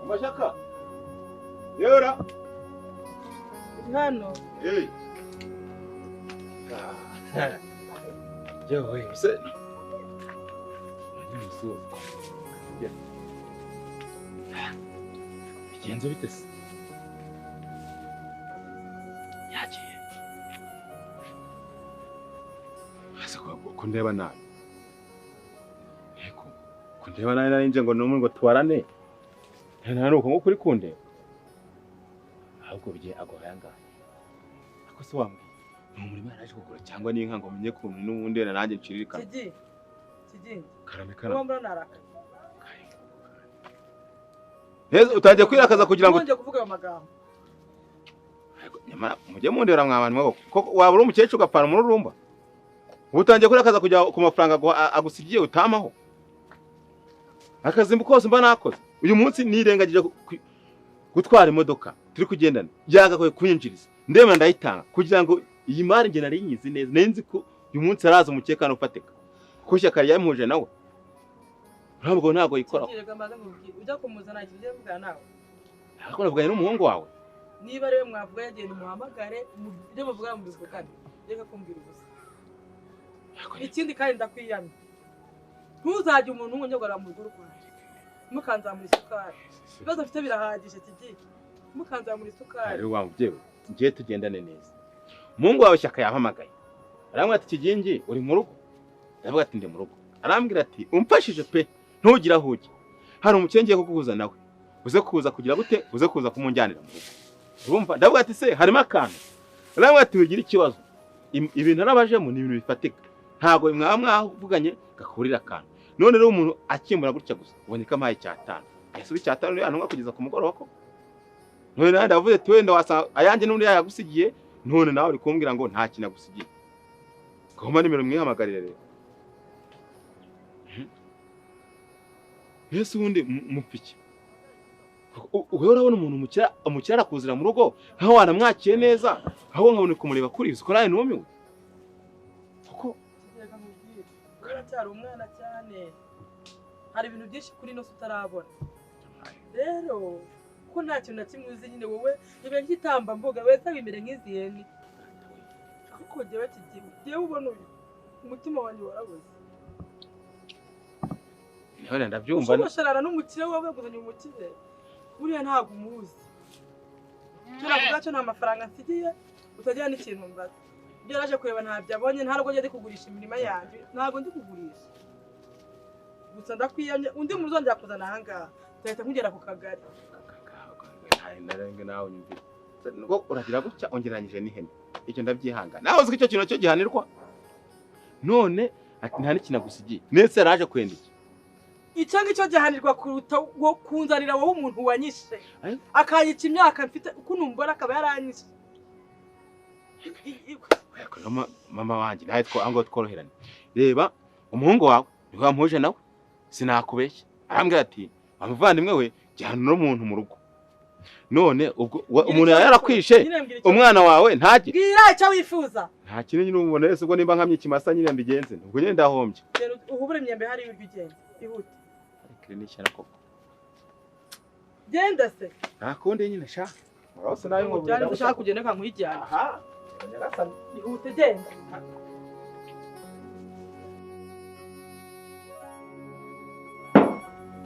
Amashaka. Yora. Hano. Eh. Yo, se. Bigenze bite se? Yagiye. Asa ko ndeba nabi. Yego. Ko ndeba nabi narinje ngo numwe ngo twarane. Nta nuko ngo kuri kunde. Ahubwo bigiye agohanga. Ako se wambwiye. Ni umurimo yaraje kugura cyangwa n'inka ngo menye kuntu n'ubundi nanjye ncirika. Kigi. Karame karame. Uwo mbona naraka. Neza utangiye kwirakaza kugira ngo nje kuvuga ayo magambo. Nyamara mujye mundera mw'abantu mwabo koko waba uri umukecuru ugapfana mu rurumba. Utangiye kwirakaza kujya ku mafaranga agusigiye utamaho. Akazimbu kose mba nakoze. Uyu munsi nirengagije gutwara imodoka turi kugendana. Yagakoye kunyinjiriza. Ndemera ndayitanga kugira ngo iyi mari nge nari nyizi neza. Nenzi ko uyu munsi araza umukekano ufatika. Ko shyaka yamuje nawe. Ntabwo ntago yikora. Ujya kumuzana ikije mvuga nawe. Akora buganye n'umuhungu wawe. Niba rero mwavuga yagenda muhamagare ibyo muvuga mu bivugane. Reka kumbwira ubusa. Ikindi kandi ndakwiyamye. Ntuzajye umuntu nk'unyogora mu rugo rwawe. Mukanzamura isukari. Ibibazo afite birahagije Kigi. Mukanzamura isukari. Ari wamubyewe. Ngiye tugendane neza. Umuhungu wawe shyaka yahamagaye. Arambwira ati Kigingi uri mu rugo. Ndavuga ati ndi mu rugo. Arambwira ati umfashije pe. Ntugira huke. Hari umukenge ko kuguza nawe. Uze kuza kugira gute? Uze kuza kumunjyanira mu rugo. Urumva? Ndavuga ati se harimo akantu. Arambwira ati wigira ikibazo. Ibintu arabajemo ni ibintu bifatika. Ntago mwavuganye gakurira akantu. None rero umuntu akimbura gutya gusa. Uboneka amaye cyatanu. Ese icyatanu rero antunga kugeza ku mugoroba ko. None nawe ndavuze ati wenda wasa ayanjye n'undi yagusigiye. None nawe uri kumbwira ngo nta kintu agusigiye. Gahoma nimero mwihamagarire rero. Yesu wundi mupiki. Uwe urabona umuntu umukira arakuzira mu rugo nkaho wanamwakiye neza aho nkabone kumureba kuri izo ko nawe numiwe. Kuko cyari umwana cyane. Hari ibintu byinshi kuri no utarabona. Rero ko nta kintu na kimwe uzi nyine wowe ibe nkitamba mboga wese abimere nk'iziheni. Kuko jewe Kigi jewe ubona umutima wanjye warabuze. None ndabyumva. Umusharara n'umukire wawe guzanye umukire. Buriya ntabwo umuzi. Turavuga cyo nta mafaranga mfitiye utagira n'ikintu mbaza. Ibyo yaraje kureba ntabyo abonye nta rwo ndi kugurisha imirima yanjye. Ntabwo ndi kugurisha. Gusa ndakwiyamye undi muntu uzongera kuzana aha ngaha. Tuhita kugera ku kagari. Narenge nawe nyumvira. Ngo uragira gutya ongeranyije n'ihene. Icyo ndabyihangana. Nawe uzi icyo kintu cyo gihanirwa. None ati nta n'ikintu agusigiye. Nese yaraje kwendiki. Icyo ngicyo gihanirwa kuruta wo kunzanira wowe umuntu wanyishe. Akanyica imyaka mfite uko numbona akaba yaranyishe. Mama wanjye nawe ango tworoherane. Reba umuhungu wawe niwe wampuje nawe. Sinakubeshya. Arambwira ati amuvandimwe we jyana no muntu mu rugo. None ubwo umuntu yarakwishe umwana wawe ntaje. Bwira icyo wifuza. Nta kintu nyine umubona wese ubwo nimba nkamye ikimasa nyine mbigenze. Ubwo nyine ndahombye. Ubure imyembe hari ibigenda. Ihute. Klinisha koko. Genda se. Nakundi nyine sha. Urose nayo ngo byari ndashaka kugenda kankwijyana. Aha. Nyarasa ihute genda.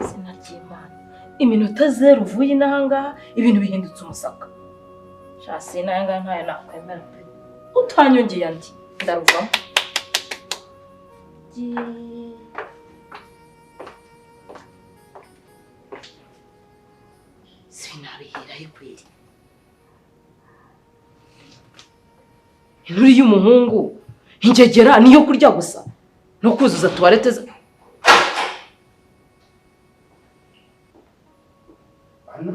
Sinakimana. Iminota 0 uvuye nahanga ibintu bihindutse umusaka. Sha sinanga nkaya nakwemera pe. Utanyongeye andi. Ndaruva. Sinabihira yikwiri. Inuri y'umuhungu ingegera niyo kurya gusa no kuzuza toilette Ana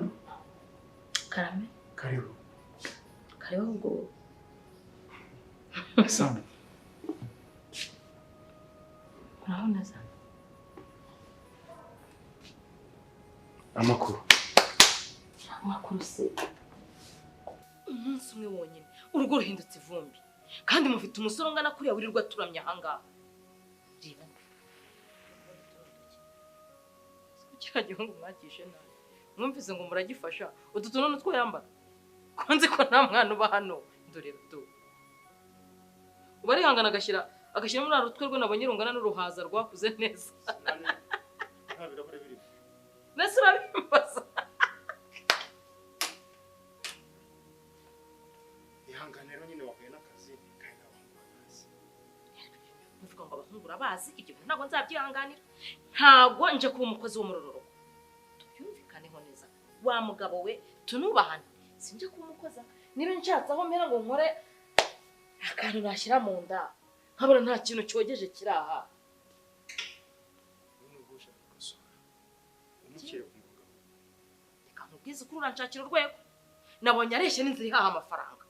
Karame karibu ngo sana urabona za amakuru se umunsi umwe wonyine urugo ruhindutse ivumbi kandi mufite umusoro ngana kuriya wirirwa turamye ahangaha reba kiragiye ngo mwagishe nawe mwumvise ngo muragifasha utu tuntu n'utwo yambara ko nzi ko nta mwana uba hano dore tu uba arihangana agashyira muri rutwe rwe nabonye rungana n'uruhaza rwakuze neza nese urabimbaza ihanganiro nyine wahuye n'akazi kandi abahungu bazi muvuga ngo abahungu urabazi ibyo ntabwo nzabyihanganira ntabwo nje kuba umukozi w'umurororo tubyumvikaneho neza wa mugabo we tunubahane sinje kuba umukoza niba nshatse aho mpera ngo nkore akantu nashyira mu nda nkabona nta kintu cyogeje kiri aha nubwo ushaka gukosora umukire ku mugabo reka nkubwize ukuri uranshakira urwego nabonye areshye n'inzira ihaha amafaranga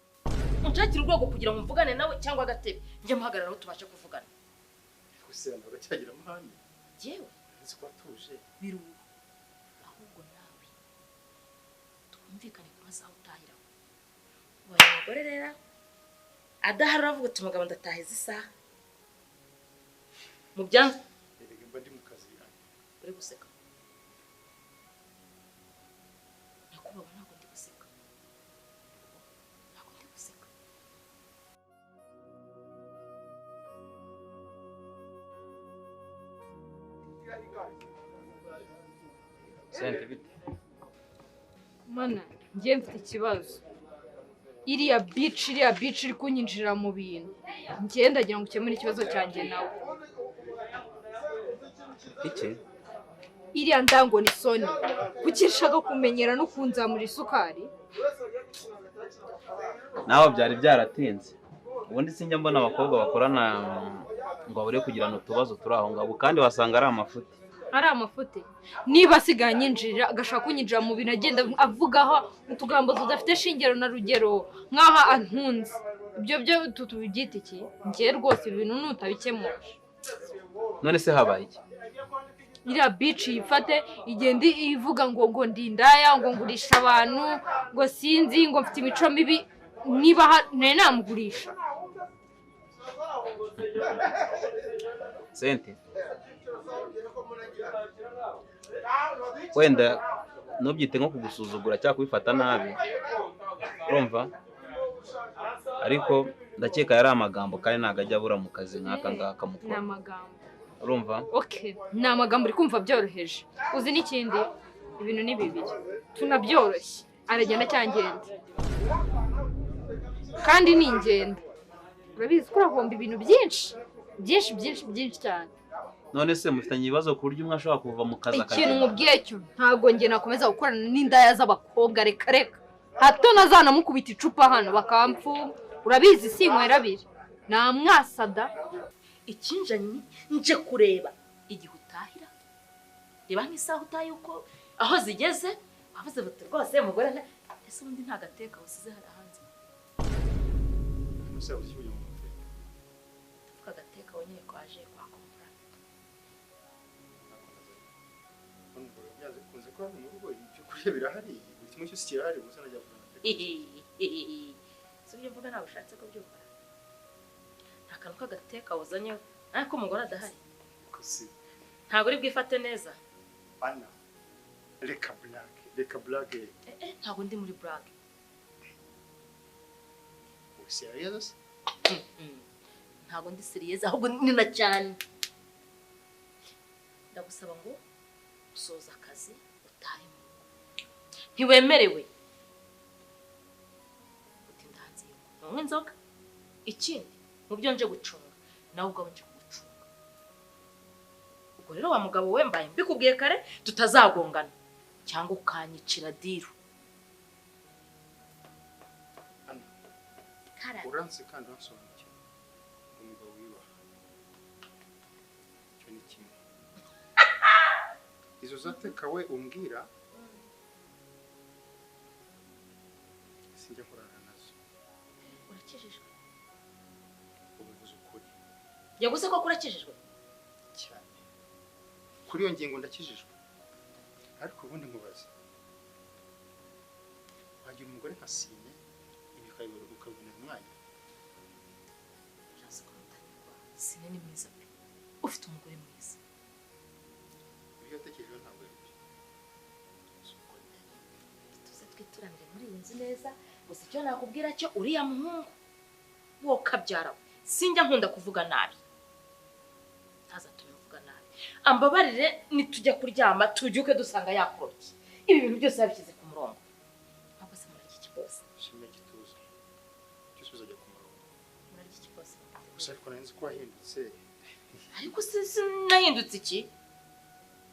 unshakira urwego kugira ngo mvugane nawe cyangwa agatebe njye muhagarara aho tubashe kuvugana gusenda uracyagira amahane yewe nzi ko atuje biruhu ahubwo nawe twumvikane ku masaha utahira ubaye umugore rero adahari uravuga uti umugabo ndatahiza isaha mu byanzu erega mba ndi mu kazi uri guseka nyakubahwa ntabwo ndi guseka ntabwo ndi guseka sente bite mana njye mfite ikibazo iriya bici iri kunyinjira mu bintu njye ndagira ngo ukemure ikibazo cyanjye nawe iki iriya ndango ni soni kuki nshaka kumenyera no kunzamura isukari naho byari byaratinze ubundi sinjya mbona abakobwa bakorana ngo babure kugirana utubazo turi aho ngabo kandi wasanga ari amafuti ari amafuti niba asigaye anyinjirira agashaka kunyinjira mu bintu agenda avugaho utugambo tudafite shingiro na rugero nk'aho antunze ibyo byo tubyita iki njye rwose ibintu nutabikemura none se habaye iki iriya bici yifate igenda ivuga ngo ndindaya ngo ngurisha abantu ngo sinzi ngo mfite imico mibi niba nari namugurisha sente wenda ntubyite nko kugusuzugura cyangwa kubifata nabi urumva ariko ndakeka yari amagambo kandi ntabwo ajya abura mu kazi nk'aka ngaka mukora ni amagambo urumva okay ni amagambo uri kumva byoroheje uzi n'ikindi ibintu ni bibiri tunabyoroshye aragenda cyangenda kandi ni ingenda urabizi ko urahomba ibintu byinshi cyane none se mufitanye ibibazo ku buryo umwe ashobora kuva mu kazi ikintu nkubwiye cyo ntabwo njye nakomeza gukorana n'indaya z'abakobwa reka hato nazanamukubita icupa hano bakamfunga urabizi sinywera abiri namwasada ikinjanye nje kureba igihe utahira reba nk'isaha utaye uko aho zigeze bavuze bati rwose mugore ese ubundi nta gateka usize hari hanze musa usibuye mu mutwe kagateka wonyine kwaje kwa komfra yaze kunze ko mu rugo ibyo kurya birahari buri kimwe cyose kirahari gusa najya so ibyo mvuga ntabwo ushatse ko byukora nta kantu kagateka wazanye ariko umugore adahari ntabwo uri bwifate neza ana reka blague ntabwo ndi muri blague serious ntabwo ndi serious ahubwo ni na cyane ndagusaba ngo usoza akazi utahe ntiwemerewe utinda hanze y'urugo inzoga ikindi mu byo nje gucunga nawe ubwo nje kugucunga ubwo rero wa mugabo we mbaye mbikubwiye kare tutazagongana cyangwa ukanyicira diru uranse kandi wansobanukiwe umugabo wibaha icyo ni kimwe izo zateka we umbwira sinjya nkorana nazo urakijijwe ubivuze ukuri yaguze ko kurakijijwe cyane kuri iyo ngingo ndakijijwe ariko ubundi nkubaze wagira umugore nka Sine ibikayobora ukabona umwanya uraza kumutanyirwa Sine ni mwiza pe ufite umugore mwiza ibyo yatekerejeho ntabwo ari byo si uko dusiranire muri iyi nzu neza gusa icyo nakubwira cyo uriya muhungu wo kabyara sinjya nkunda kuvuga nabi ntazatume mvuga nabi ambabarire nitujya kuryama tubyuke dusanga yakorotse ibi bintu byose yabishyize ku murongo ntabwo se muri iki bose shime gituza cyose uzajya ku murongo muri iki bose gusa ariko nanzi ko wahindutse ariko sinahindutse iki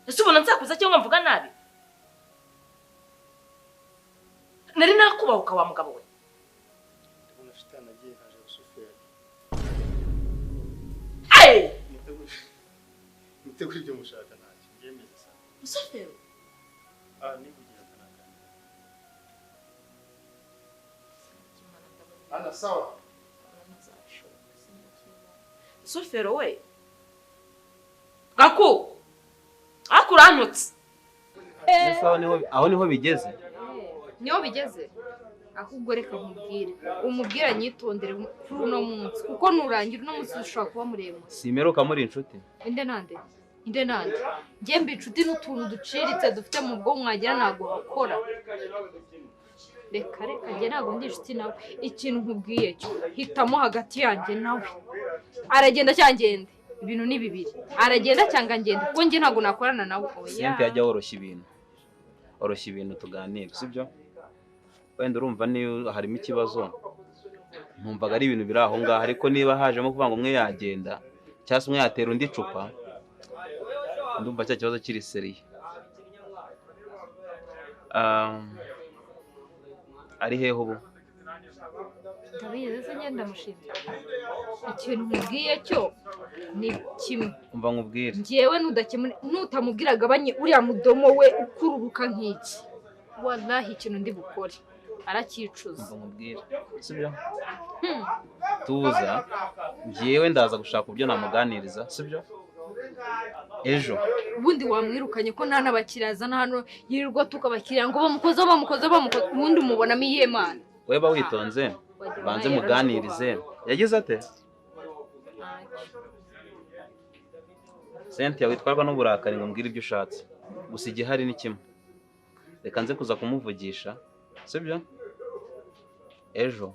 ese ubona nzakuza cyangwa mvuga nabi nari nakubahuka wa mugabo we ndabona shitani agiye haje gusufera mutegura ibyo mushaka ntacyo byemeze sana musofero nikugira kanaka ana sawa musofero we gaku akurantutse ese aho niho bigeze niho bigeze ahubwo reka nkubwire umubwire anyitondere kuri uno munsi kuko nurangira uno munsi ushobora kuba muremure simeruka muri inshuti inde nande njye mba inshuti n'utuntu duciritse dufite mu bwonko mwagira ntabwo bakora reka njye ntabwo ndi inshuti nawe ikintu nkubwiye cyo hitamo hagati yanjye nawe aragenda cyangwa ngende ibintu ni bibiri aragenda cyangwa ngende kuko njye ntabwo nakorana nawe Cynthia yajya woroshya ibintu tuganira sibyo wenda urumva niyo harimo ikibazo ntumvaga ari ibintu biri aho ngaho ariko niba hajemo kuvuga ngo umwe yagenda cyangwa se umwe yatera undi icupa ndumva cya kibazo kiri seriye ari hehe ubu ndabizi se ngenda mushinja ikintu nkubwiye cyo ni kimwe umva nkubwire njyewe nutamubwira agabanye uriya mudomo we ukururuka nk'iki wallahi ikintu ndi bukore arakicuza umva nkubwire sibyo tuza njyewe ndaza gushaka uburyo namuganiriza sibyo ejo ubundi wamwirukanye ko nta n'abakiriya azana hano yirirwa tukabakiriya ngo bamukoze ubundi umubonamo iyihe mana wowe ba witonze banze muganirize yagize ate Cynthia witwarwa n'uburakari ngo mbwire ibyo ushatse gusa igihari ni kimwe reka nze kuza kumuvugisha sibyo ejo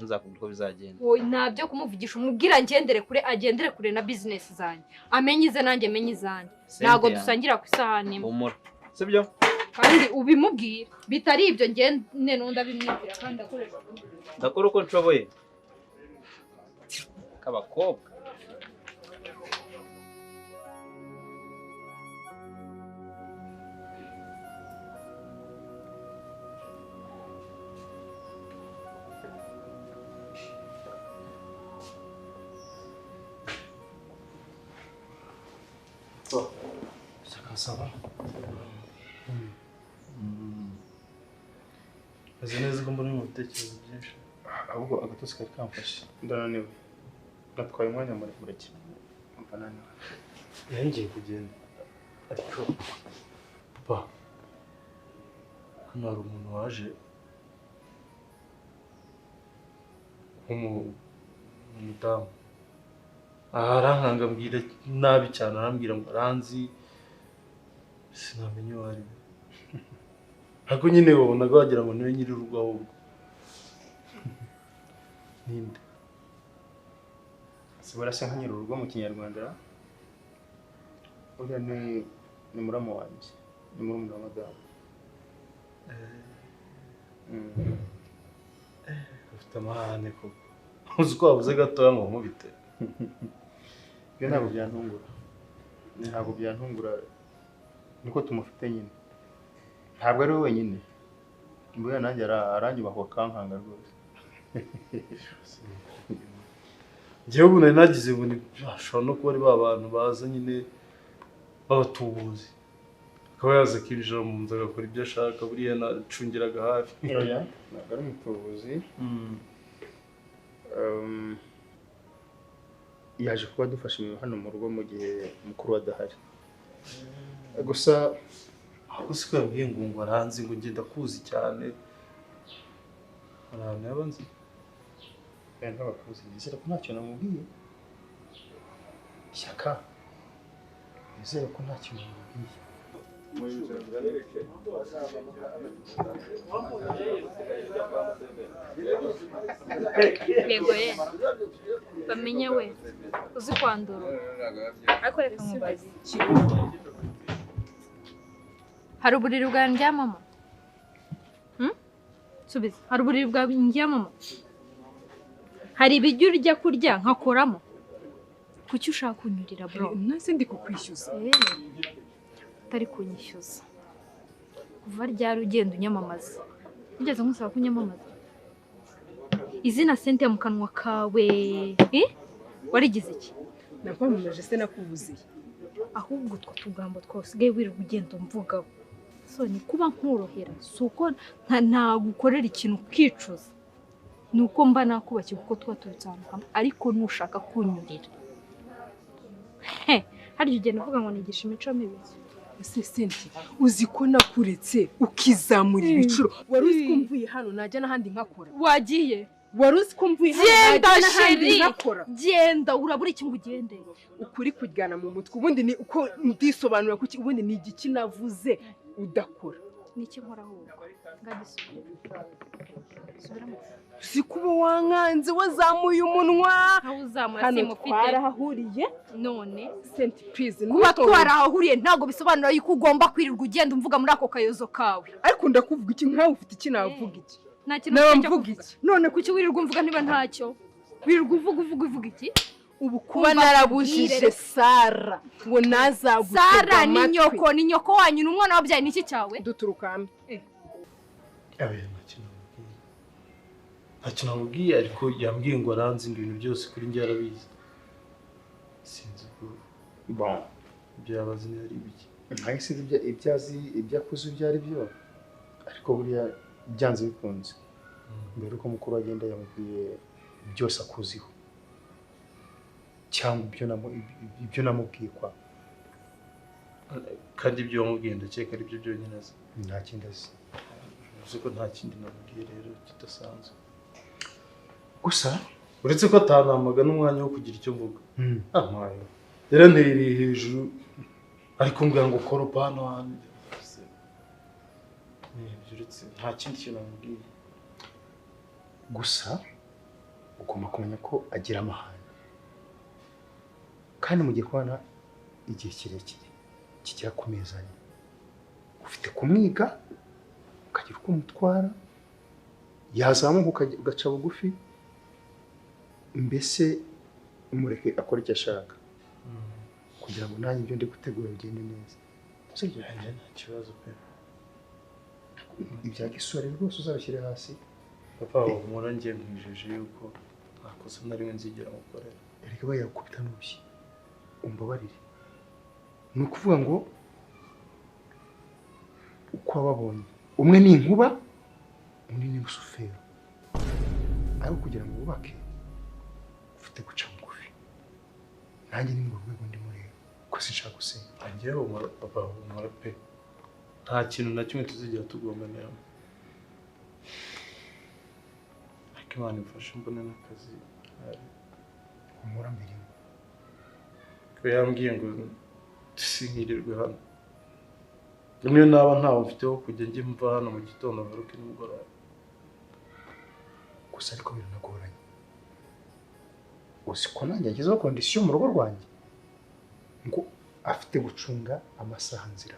nzakubwira uko bizagenda wowe ntabyo kumuvugisha umubwira agendere kure na business zanjye amenye ize nanjye amenye izanjye ntabwo dusangira ku isahani imwe humura sibyo kandi ubimubwira bitari ibyo ngende nunda bimwibwira kandi ndakora uko nshoboye k'abakobwa Saba. Azi neza ko mbona mu bitekerezo byinshi. Ahubwo agatotsi kari kamfashe. Ndananiwe. Natwaye umwanya muremure cyane. Ndananiwe. Yangiye kugenda. Ariko papa hano hari umuntu waje umudamu arankanga mbwira nabi cyane arambwira ngo aranzi sinamenye uwo ari we ariko nyine wabonaga wagira ngo niwe nyiri urugo ahubwo ninde se barasa nka nyiri urugo mu kinyarwanda uriya ni muramu wanjye ni murumuna wa madamu afite amahane koko uzi ko wabuze gatoya ngo nkubite ibyo ntabwo byantungura niko tumufite nyine ntabwo ari we wenyine mbona nanjye aranyubahwa kankanga rwose njyewe ubu nari nagize ngo ashobora no kuba ari ba bantu baza nyine b'abatubuzi akaba yaza akinjira mu nzu agakora ibyo ashaka buriya nacungiraga hafi ntabwo ari umutubuzi yaje kuba adufasha ibintu hano mu rugo mu gihe mukuru adahari gusa ahubwo siko yabwiye ngo aranzi ngo ngenda kuzi cyane ahantu yaba nzi wenda bakuzi nizere ko ntacyo namubwiye Shyaka nizere ko ntacyo namubwiye yego ye bamenye we uzi kwandura ariko reka nkubaze hari uburiri bwa ndyamamo subiza hari uburiri bwa ndyamamo hari ibiryo urya kurya nkakoramo kuki ushaka kunyurira bro nase ndi kukwishyuza utari kunyishyuza kuva ryari ugenda unyamamaza ugeze nkusaba kunyamamaza izina Cynthia mu kanwa kawe warigize iki nakwamamaje se nakubuziye ahubwo utwo tugambo twasigaye wirirwa ugenda umvugaho so ni kuba nkorohera si uko ntagukorera ikintu ukicuza ni uko mba nakubakiye kuko tuba tubitandukanye ariko nushaka kunyurira harya ugenda uvuga ngo nigisha imico mibi ese Cynthia uzi ko nakuretse ukizamura ibicuro wari uzi ko mvuye hano najya n'ahandi nkakora wagiye wari uzi ko mvuye hano najya n'ahandi nkakora genda urabura iki ngo ugende ukuri kujyana mu mutwe ubundi ni uko ndisobanura kuki ubundi ni igiki navuze udakora niki nkora ahubwo ngagisubira si kuba wankanze wazamuye umunwa aho uzamura hano simufite twarahahuriye none Cynthia please kuba twarahahuriye ntabwo bisobanura yuko ugomba kwirirwa ugenda umvuga muri ako kayozo kawe ariko ndakuvuga iki nkawe ufite iki navuga iki nta kintu nawe cyo mvuga kuvuga iki none kuki wirirwa umvuga niba ntacyo wirirwa uvuga iki ubu kuba narabujije Sara ngo nazagutega Sara ni nyoko wanyu n'umwana wabyaye niki cyawe duturukambe ntacyo namubwiye ariko yambwiye ngo aranzi ibintu byose kuri njye arabizi sinzi ko ibyo yabazi niba ari ibiki ntago sinzi ibyo akuze ibyo ari byo ariko buriya byanze bikunze mbere uko mukuru agenda yamubwiye byose akuziho cyangwa ibyo namubwiye kwa kandi ibyo wamubwiye ndakeka ari byo byonyine azi nta kindi azi uzi ko nta kindi namubwiye rero kidasanzwe gusa uretse ko atanamaga n'umwanya wo kugira icyo mvuga amaye yarantereye hejuru ariko mbwira ngo koropa hano hantu uretse nta kindi kintu namubwiye gusa ugomba kumenya ko agira amahane kandi mugiye kubana igihe kirekire kigera ku mezi ane ufite kumwiga ukagira uko umutwara yazamuka ugaca bugufi mbese umureke akora icyo ashaka kugira ngo nanjye ibyo ndi gutegura bigende neza nta kibazo pe ibya gisore rwose uzabishyire hasi papa umuntu ngiye mwijeje yuko nta kosa na rimwe nzigera mukorera erega bayakubita n'ubushyi umbabarire ni ukuvuga ngo uko wababonye umwe ni inkuba undi ni rusufero ariko kugira ngo wubake ufite guca bugufi nanjye ni mu rwego ndimo rero ko sinshaka gusenga angewe papa umara pe nta kintu na kimwe tuzigera tugomaniramo ariko Imana imfashe mbone n'akazi humura mbirimo ko yambwiye ngo sinkirirwe hano niyo naba ntawe mfiteho kujya njye mva hano mu gitondo ngaruke nimugoroba gusa ariko biranagoranye uzi ko nanjye yagezeho kondisiyo mu rugo rwanjye ngo afite gucunga amasaha nzira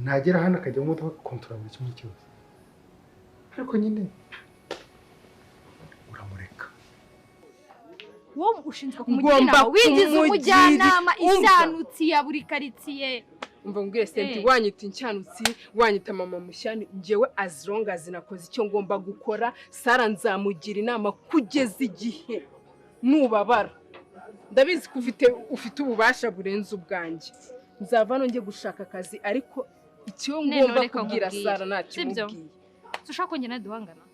nagera hano akajya mu modoka agakontorora buri kimwe cyose ariko nyine uramureka wowe ushinzwe kumugira inama wigize umujyanama ishanutsi ya buri karitsiye umva mbwire Cynthia wanyita incyanutsi wanyita mama mushyani njyewe as long as nakoze icyo ngomba gukora Sara nzamugira inama kugeza igihe nubabara ndabizi ko ufite ububasha burenze ubwanjye nzava nongeye gushaka akazi ariko icyo ngomba kubwira Sara ntacyo mubwiye ushaka ko njye duhangana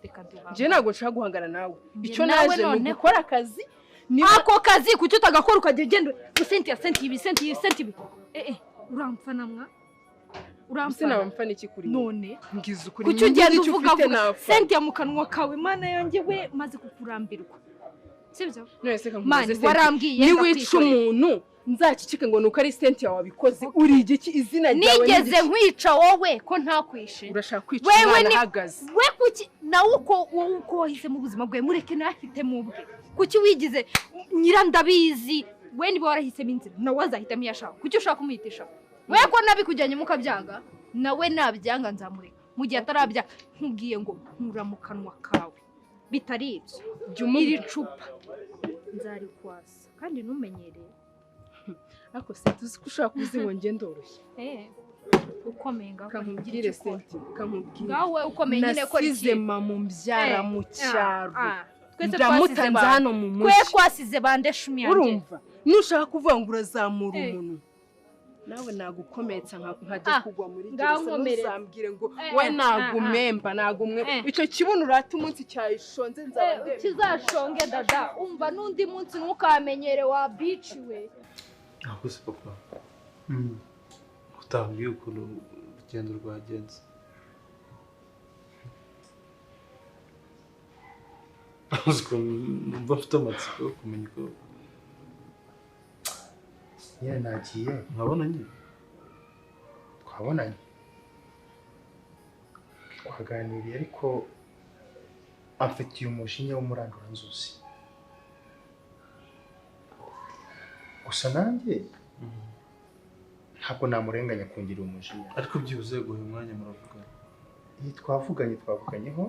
reka duhangana njye ntabwo nshaka guhangana nawe icyo naje ni gukora akazi ako kazi kuki utagakora ukajya ugenda Cynthia ibi urampfanamwa urampfana iki kuri none ngize ukuri kuki ugenda uvuga Cynthia mu kanwa kawe mana yanjye we maze kukurambirwa sibyo none se mani warambwiye ni wica umuntu nzacicike ngo nuko ari Cynthia wabikoze uri igiki izina ryawe nigeze nkwica wowe ko ntakwishe urashaka kwica wewe umwana ni ahagaze we kuki nawe uko wahise mu buzima bwawe mureke nahite mu bwe kuki wigize nyirandabizi we niba warahisemo inzira nawe azahitamo iyo ashaka kuki ushaka kumuhitisha we ko nabikujyanye mukabyanga nawe nabyanga nzamureka mu gihe atarabya nkubwiye ngo nkura mu kanwa kawe bitari ibyo iri cupa nzarikwasa kandi ntumenyereye ariko se tuzi ko ushaka kuzi ngo ngende ndoroshye ukomeye ngaho kankubwire Cynthia kankubwire ngawe ukomeye nyine ko nasize mama mbyara mu cyaro twese ndamutanze hano mu mujyi kwe twasize bande shumi yanjye urumva nushaka kuvuga ngo urazamura umuntu nawe nagukometsa nkajya kugwa muri gereza ntuzambwire ngo we nagumemba nagumwe icyo kibuno urata umunsi cyayishonze nzabandebe kizashonge dada umva n'undi munsi ntukamenyere wa bici we Ako se papa utambwiye ukuntu urugendo rwagenze uziko numva mfite amatsiko yo kumenya uko nyine nagiye nkabona nyine twabonanye twaganiriye ariko amfitiye umujinya w'umuranduranzuzi gusa nanjye ntabwo namurenganya kungira umujinya ariko byibuze guha umwanya muravugana iyi twavuganyeho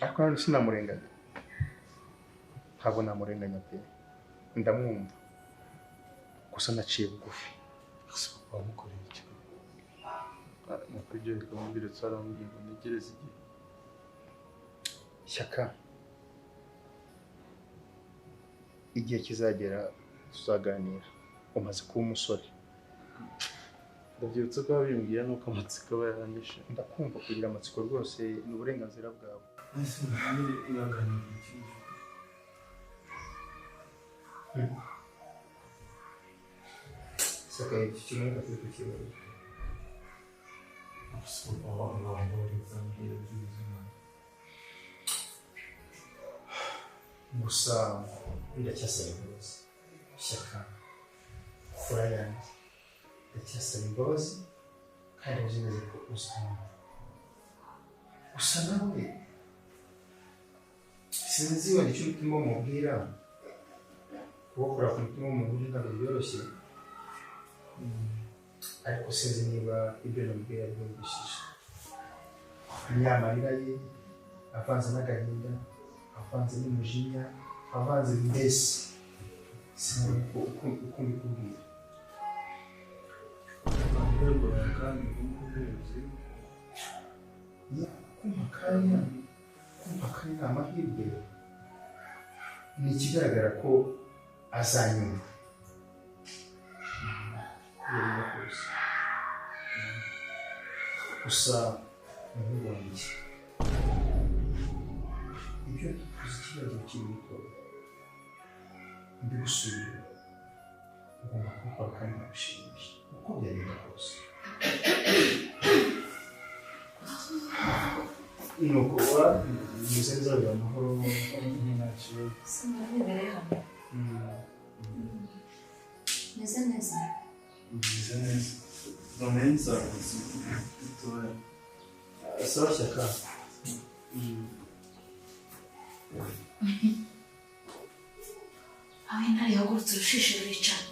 ariko nanone sinamurenganya ntabwo namurenganya pe ndamwumva gusa naciye bugufi ese papa wamukoreye iki nuko ibyo bikamubwira twarambwiye ngo ntegereze igihe Shyaka igihe kizagera tuzaganira umaze kuba umusore ndabyibutse ko wabimbwiye nuko amatsiko aba yaranyishe ndakumva kugira amatsiko rwose ni uburenganzira bwawe Shyaka iki kintu ngaturi kukibaza gusa ndacyasaba imbabazi Shyaka fura yanjye ndacyasaba imbabazi kandi uzi neza ko uzamenya gusa nawe sinzi wenda icyo umutima umubwira kuwukora ku mutima w'umuntu ntabwo byoroshye ariko sinzi niba ibyo namubwiye yabyumvishije imyamarira ye avanze n'agahinda avanze n'umujinya avanze mbese sinzi uko mbikubwira kumva akanya ni amahirwe ni ikigaragara ko azanyumva gusa umuhungu wanjye ibyo tuzi ikibazo kiri muto mbigusubire ugomba kubikora kandi nabishimisha uko byagenda kose nuko mwiza nzabira amahoro nta kibazo sinabibereye hano meze neza meze neza none nzakuzi dutoya sawa Shyaka aho intare yahagurutse urushishi ruricara